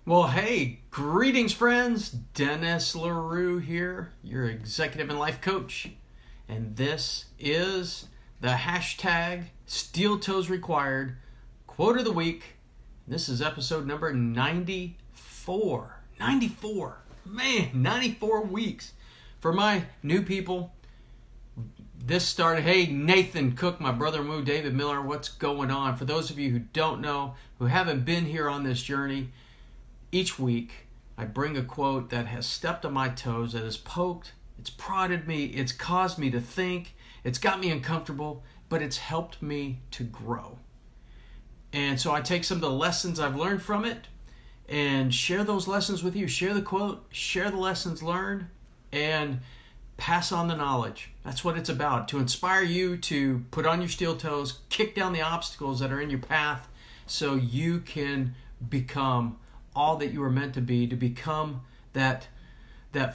Well, hey, greetings, friends. Dennis LaRue here, your executive and life coach. And this is the hashtag steeltoesrequired quote of the week. This is episode number 94. 94. Man, 94 weeks. For my new people, this started, hey, Nathan Cook, my brother Moo, David Miller, what's going on? For those of you who don't know, who haven't been here on this journey, each week, I bring a quote that has stepped on my toes, that has poked, it's prodded me, it's caused me to think, it's got me uncomfortable, but it's helped me to grow. And so I take some of the lessons I've learned from it and share those lessons with you. Share the quote, share the lessons learned, and pass on the knowledge. That's what it's about, to inspire you to put on your steel toes, kick down the obstacles that are in your path so you can become all that you were meant to become that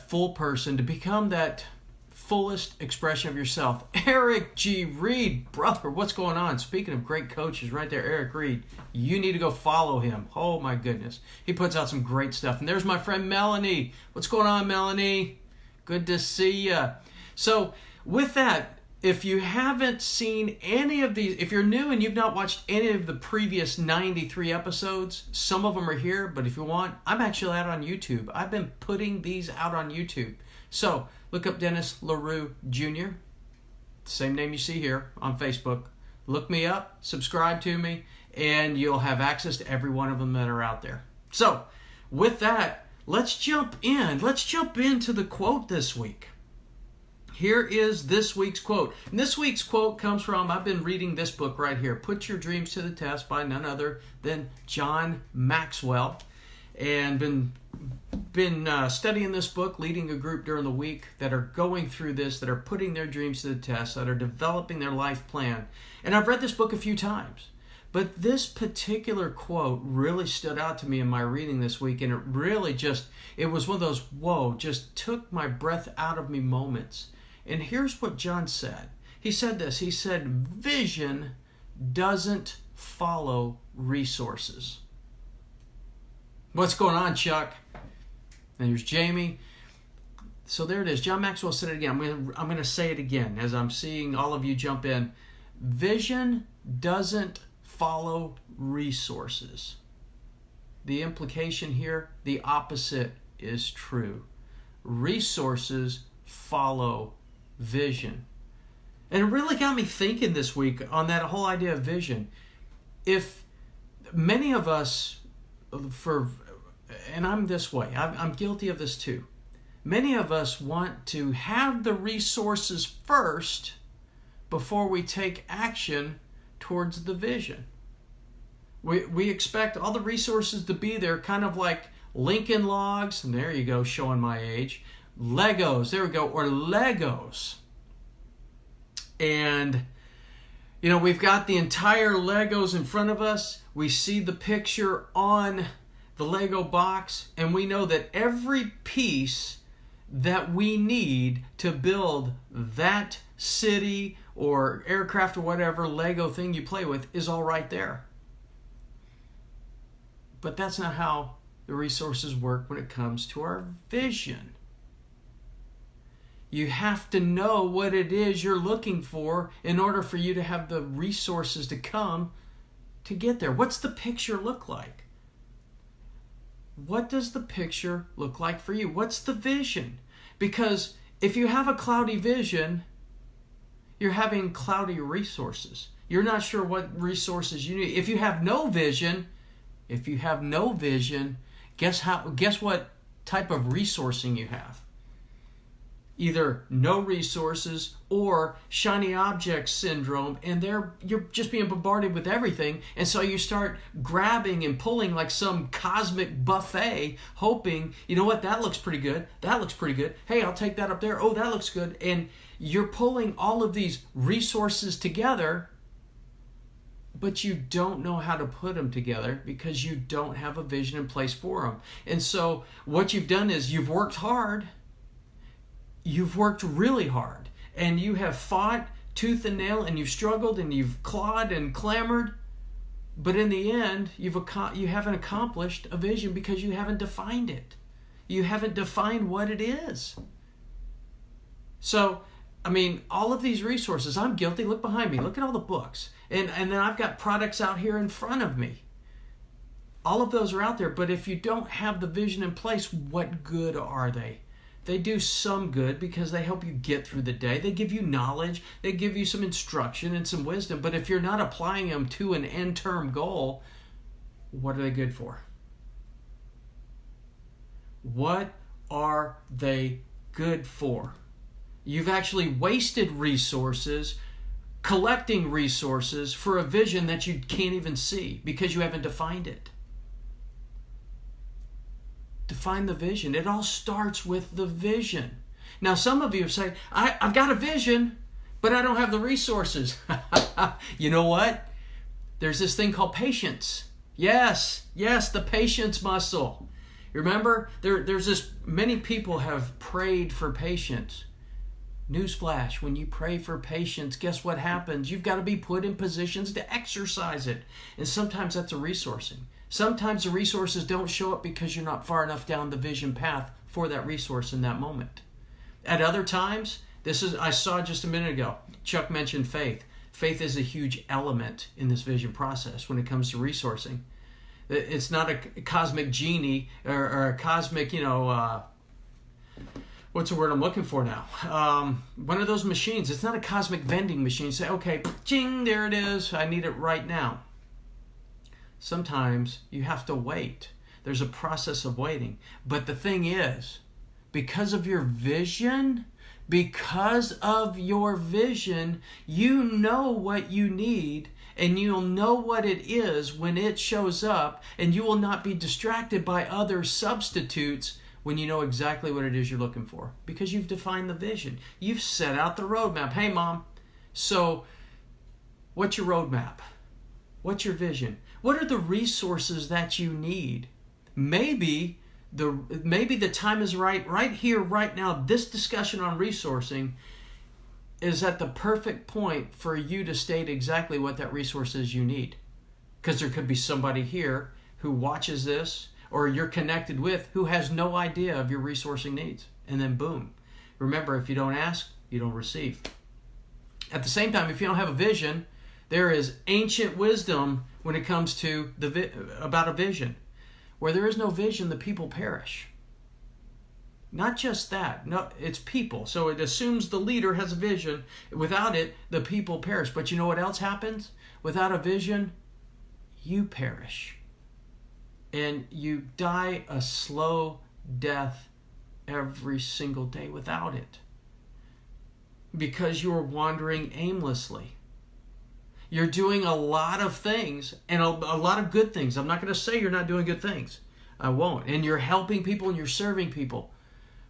full person, to become that fullest expression of yourself. Eric G. Reed, brother, what's going on? Speaking of great coaches, right there, Eric Reed. You need to go follow him. Oh my goodness. He puts out some great stuff. And there's my friend Melanie. What's going on, Melanie? Good to see you. So with that, if you haven't seen any of these, if you're new and you've not watched any of the previous 93 episodes, some of them are here, but if you want, I'm actually out on YouTube. I've been putting these out on YouTube. So look up Dennis LaRue Jr., same name you see here on Facebook. Look me up, subscribe to me, and you'll have access to every one of them that are out there. So with that, let's jump in. Let's jump into the quote this week. Here is this week's quote. And this week's quote comes from, I've been reading this book right here, Put Your Dreams to the Test by none other than John Maxwell. And been studying this book, leading a group during the week that are going through this, that are putting their dreams to the test, that are developing their life plan. And I've read this book a few times. But this particular quote really stood out to me in my reading this week. And it really it was one of those, whoa, just took my breath out of me moments. And here's what John said. He said this. He said, vision doesn't follow resources. What's going on, Chuck? And here's Jamie. So there it is. John Maxwell said it again. I'm going to say it again as I'm seeing all of you jump in. Vision doesn't follow resources. The implication here, the opposite is true. Resources follow vision. And it really got me thinking this week on that whole idea of vision. If many of us, and I'm this way, I'm guilty of this too. Many of us want to have the resources first before we take action towards the vision. We expect all the resources to be there, kind of like Lincoln Logs, and there you go, showing my age. Legos, there we go, or Legos. And, we've got the entire Legos in front of us. We see the picture on the Lego box, and we know that every piece that we need to build that city or aircraft or whatever Lego thing you play with is all right there. But that's not how the resources work when it comes to our vision. You have to know what it is you're looking for in order for you to have the resources to come to get there. What's the picture look like? What does the picture look like for you? What's the vision? Because if you have a cloudy vision, you're having cloudy resources. You're not sure what resources you need. If you have no vision, guess what type of resourcing you have? Either no resources or shiny object syndrome, and you're just being bombarded with everything, and so you start grabbing and pulling like some cosmic buffet, hoping, you know what, that looks pretty good, hey, I'll take that up there, oh, that looks good, and you're pulling all of these resources together, but you don't know how to put them together because you don't have a vision in place for them. And so what you've done is you've worked hard, you've worked really hard, and you have fought tooth and nail, and you've struggled and you've clawed and clamored, But in the end, you haven't accomplished a vision because you haven't defined it. You haven't defined what it is. So, I mean, all of these resources, I'm guilty. Look behind me. Look at all the books. And then I've got products out here in front of me. All of those are out there. But if you don't have the vision in place, what good are they? They do some good because they help you get through the day. They give you knowledge. They give you some instruction and some wisdom. But if you're not applying them to an end-term goal, what are they good for? What are they good for? You've actually wasted resources collecting resources for a vision that you can't even see because you haven't defined it. Define the vision. It all starts with the vision. Now, some of you say, I've got a vision, but I don't have the resources. You know what? There's this thing called patience. Yes, the patience muscle. Remember, there's this, many people have prayed for patience. Newsflash, when you pray for patience, guess what happens? You've got to be put in positions to exercise it. And sometimes that's a resourcing. Sometimes the resources don't show up because you're not far enough down the vision path for that resource in that moment. At other times, I saw just a minute ago, Chuck mentioned faith. Faith is a huge element in this vision process when it comes to resourcing. It's not a cosmic genie or a cosmic, what's the word I'm looking for now? One of those machines. It's not a cosmic vending machine. Say, okay, ching, there it is. I need it right now. Sometimes you have to wait. There's a process of waiting. But the thing is, because of your vision, you know what you need, and you'll know what it is when it shows up, and you will not be distracted by other substitutes when you know exactly what it is you're looking for, because you've defined the vision. You've set out the roadmap. Hey, Mom, so what's your roadmap? What's your vision? What are the resources that you need? Maybe the time is right here, right now. This discussion on resourcing is at the perfect point for you to state exactly what that resource is you need. Because there could be somebody here who watches this, or you're connected with, who has no idea of your resourcing needs. And then boom. Remember, if you don't ask, you don't receive. At the same time, if you don't have a vision, there is ancient wisdom when it comes to about a vision. Where there is no vision, the people perish. Not just that. No, it's people. So it assumes the leader has a vision. Without it, the people perish. But you know what else happens? Without a vision, you perish. And you die a slow death every single day without it. Because you're wandering aimlessly. You're doing a lot of things, and a lot of good things. I'm not going to say you're not doing good things. I won't. And you're helping people and you're serving people.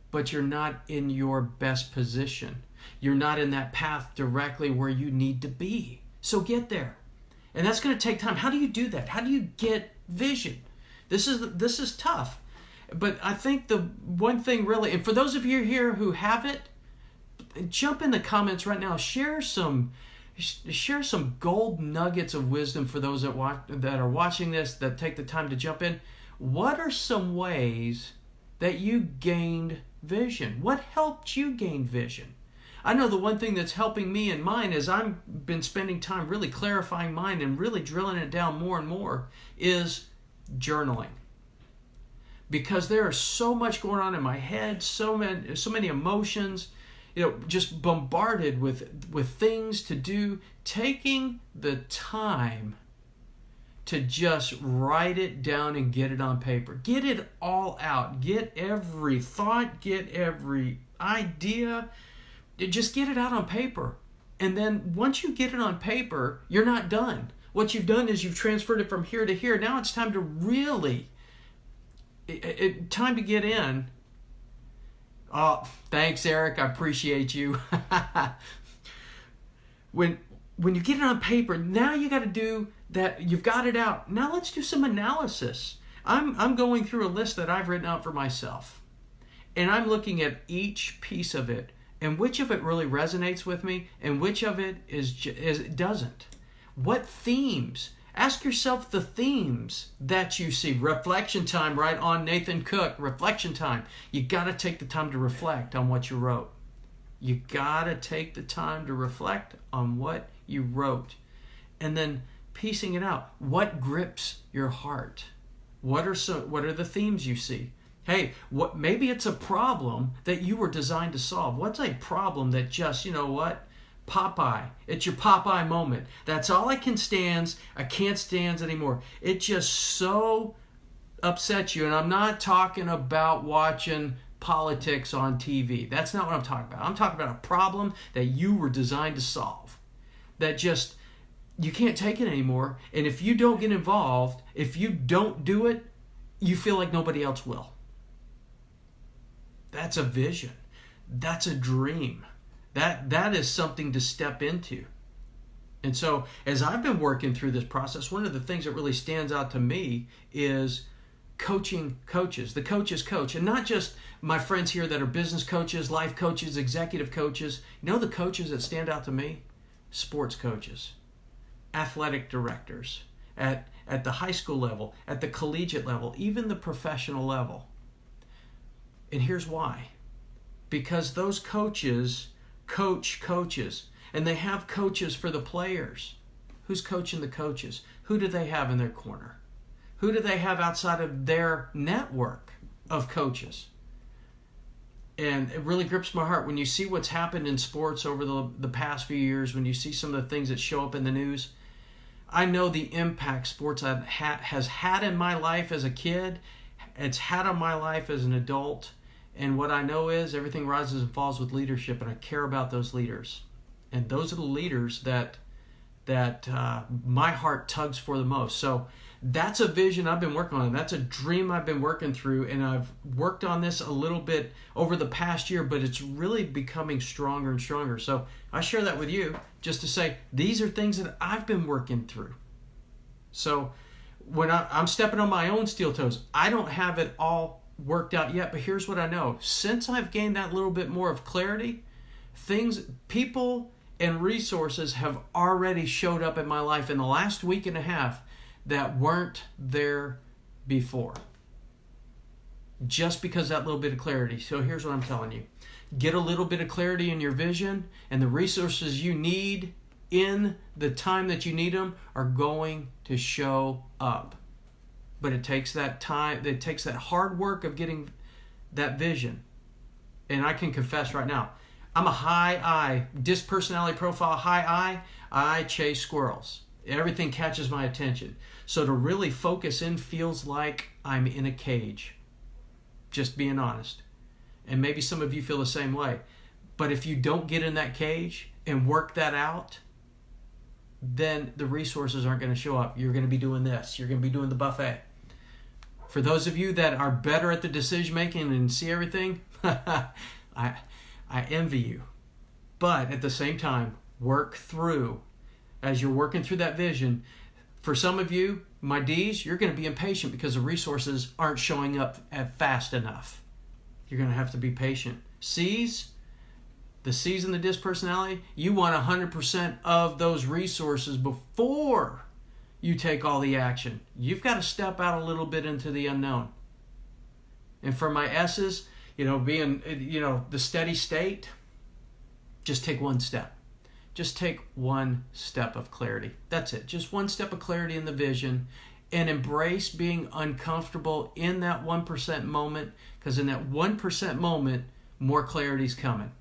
But you're not in your best position. You're not in that path directly where you need to be. So get there. And that's going to take time. How do you do that? How do you get vision? This is tough. But I think the one thing really, and for those of you here who have it, jump in the comments right now. Share some gold nuggets of wisdom for those that are watching this, that take the time to jump in. What are some ways that you gained vision? What helped you gain vision? I know the one thing that's helping me in mine is I've been spending time really clarifying mine and really drilling it down more and more is journaling. Because there is so much going on in my head, so many emotions, just bombarded with things to do. Taking the time to just write it down and get it on paper. Get it all out. Get every thought, get every idea. Just get it out on paper. And then once you get it on paper, you're not done. What you've done is you've transferred it from here to here. Now it's time to really, time to get in. Oh, thanks, Eric. I appreciate you. When you get it on paper, now you got to do that. You've got it out. Now let's do some analysis. I'm going through a list that I've written out for myself, and I'm looking at each piece of it and which of it really resonates with me and which of it doesn't. What themes Ask yourself the themes that you see. Reflection time, right on Nathan Cook. Reflection time. You got to take the time to reflect on what you wrote. You got to take the time to reflect on what you wrote. And then piecing it out. What grips your heart? What are the themes you see? Hey, maybe it's a problem that you were designed to solve. What's a problem that just, you know what? Popeye. It's your Popeye moment. That's all I can stand. I can't stand anymore. It just so upsets you. And I'm not talking about watching politics on TV. That's not what I'm talking about. I'm talking about a problem that you were designed to solve. That just, you can't take it anymore. And if you don't get involved, if you don't do it, you feel like nobody else will. That's a vision. That's a dream. That is something to step into. And so as I've been working through this process, one of the things that really stands out to me is coaching coaches. The coach's coach. And not just my friends here that are business coaches, life coaches, executive coaches. You know the coaches that stand out to me? Sports coaches, athletic directors, at the high school level, at the collegiate level, even the professional level. And here's why. Because those coaches coach coaches, and they have coaches for the players. Who's coaching the coaches? Who do they have in their corner? Who do they have outside of their network of coaches? And it really grips my heart when you see what's happened in sports over the past few years, when you see some of the things that show up in the news. I know the impact sports has had in my life as a kid. It's had on my life as an adult. And what I know is everything rises and falls with leadership, and I care about those leaders. And those are the leaders that my heart tugs for the most. So that's a vision I've been working on. That's a dream I've been working through, and I've worked on this a little bit over the past year, but it's really becoming stronger and stronger. So I share that with you just to say these are things that I've been working through. So when I'm stepping on my own steel toes, I don't have it all worked out yet, but here's what I know. Since I've gained that little bit more of clarity, people and resources have already showed up in my life in the last week and a half that weren't there before. Just because that little bit of clarity. So here's what I'm telling you. Get a little bit of clarity in your vision, and the resources you need in the time that you need them are going to show up. But it takes that time, it takes that hard work of getting that vision. And I can confess right now, I'm a high I, DISC personality profile, high I chase squirrels. Everything catches my attention. So to really focus in feels like I'm in a cage. Just being honest. And maybe some of you feel the same way. But if you don't get in that cage and work that out, then the resources aren't going to show up. You're going to be doing this. You're going to be doing the buffet. For those of you that are better at the decision making and see everything, I envy you. But at the same time, work through. As you're working through that vision, for some of you, my D's, you're going to be impatient because the resources aren't showing up fast enough. You're going to have to be patient. C's, the C's in the DISC personality, you want 100% of those resources before you take all the action. You've got to step out a little bit into the unknown. And for my S's, being, the steady state, just take one step. Just take one step of clarity. That's it. Just one step of clarity in the vision, and embrace being uncomfortable in that 1% moment, because in that 1% moment, more clarity is coming.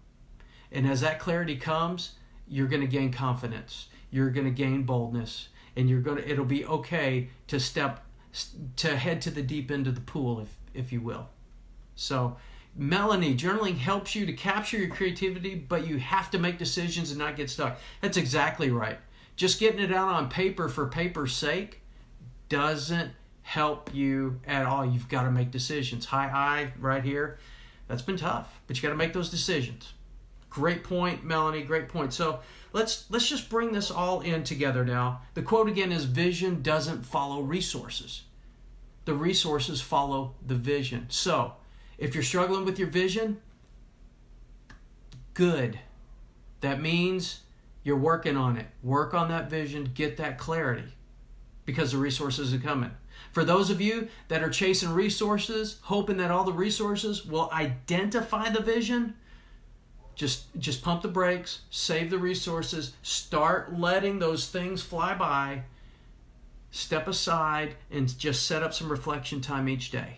And as that clarity comes, you're going to gain confidence. You're going to gain boldness. And it'll be okay to head to the deep end of the pool, if you will. So, Melanie, journaling helps you to capture your creativity, but you have to make decisions and not get stuck. That's exactly right. Just getting it out on paper for paper's sake doesn't help you at all. You've got to make decisions. High I right here. That's been tough, but you got to make those decisions. Great point, Melanie. Great point. So let's just bring this all in together now. The quote again is, vision doesn't follow resources. The resources follow the vision. So if you're struggling with your vision, good. That means you're working on it. Work on that vision. Get that clarity. because the resources are coming. For those of you that are chasing resources, hoping that all the resources will identify the vision, just pump the brakes, save the resources, start letting those things fly by, step aside, and just set up some reflection time each day.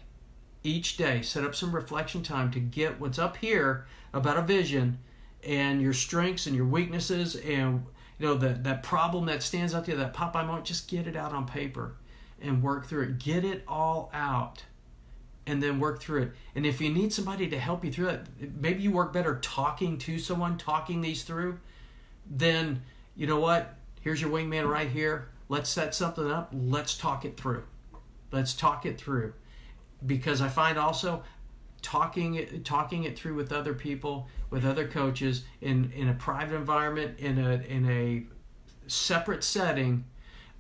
Each day, set up some reflection time to get what's up here about a vision and your strengths and your weaknesses and that problem that stands out there, that Popeye moment. Just get it out on paper and work through it. Get it all out and then work through it. And if you need somebody to help you through it, maybe you work better talking to someone, talking these through, then you know what? Here's your wingman right here. Let's set something up. Let's talk it through. Let's talk it through. Because I find also talking it through with other people, with other coaches, in a private environment, in a separate setting,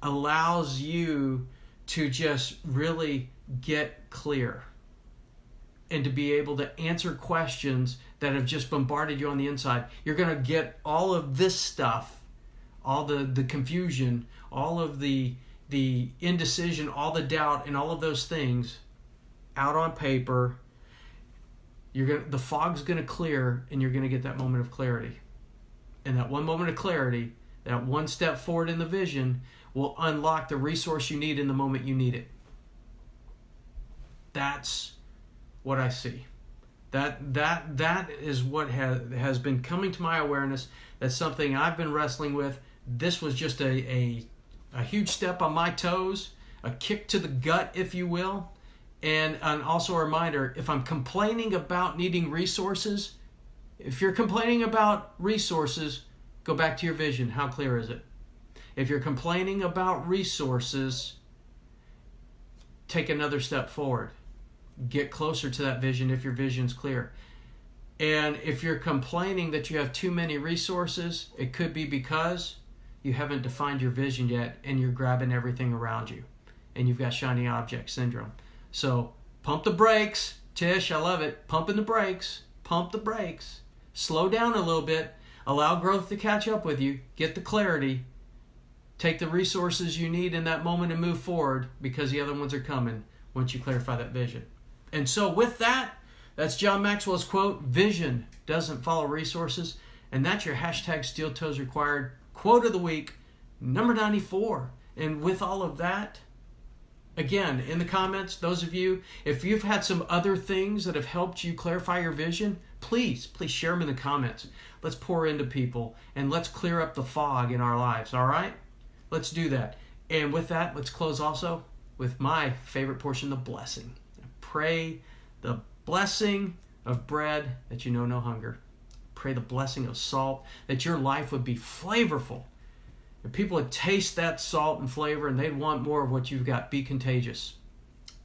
allows you to just really get clear and to be able to answer questions that have just bombarded you on the inside. You're going to get all of this stuff, all the confusion, all of the indecision, all the doubt, and all of those things out on paper. The fog's going to clear, and you're going to get that moment of clarity. And that one moment of clarity, that one step forward in the vision, will unlock the resource you need in the moment you need it. That's what I see. That is what has been coming to my awareness. That's something I've been wrestling with. This was just a huge step on my toes, a kick to the gut, if you will. And also a reminder, if I'm complaining about needing resources, if you're complaining about resources, go back to your vision. How clear is it? If you're complaining about resources, take another step forward. Get closer to that vision if your vision's clear. And if you're complaining that you have too many resources, it could be because you haven't defined your vision yet and you're grabbing everything around you. And you've got shiny object syndrome. So pump the brakes. Tish, I love it. Pumping the brakes. Pump the brakes. Slow down a little bit. Allow growth to catch up with you. Get the clarity. Take the resources you need in that moment and move forward, because the other ones are coming once you clarify that vision. And so with that, that's John Maxwell's quote, vision doesn't follow resources. And that's your hashtag Steel Toes Required quote of the week, number 94. And with all of that, again, in the comments, those of you, if you've had some other things that have helped you clarify your vision, please share them in the comments. Let's pour into people and let's clear up the fog in our lives, all right? Let's do that. And with that, let's close also with my favorite portion, the blessing. Pray the blessing of bread that you know no hunger. Pray the blessing of salt, that your life would be flavorful. And people would taste that salt and flavor and they'd want more of what you've got. Be contagious.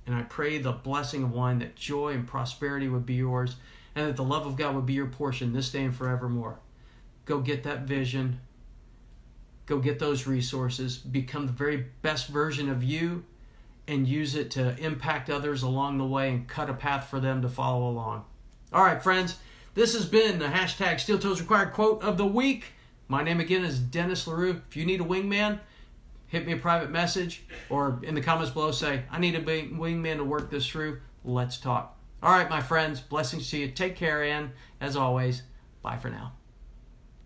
And I pray the blessing of wine, that joy and prosperity would be yours, and that the love of God would be your portion this day and forevermore. Go get that vision. Go get those resources. Become the very best version of you and use it to impact others along the way and cut a path for them to follow along. All right, friends. This has been the hashtag Steel Toes Required quote of the week. My name again is Dennis LaRue. If you need a wingman, hit me a private message or in the comments below say, I need a wingman to work this through. Let's talk. All right, my friends, blessings to you. Take care, and as always, bye for now.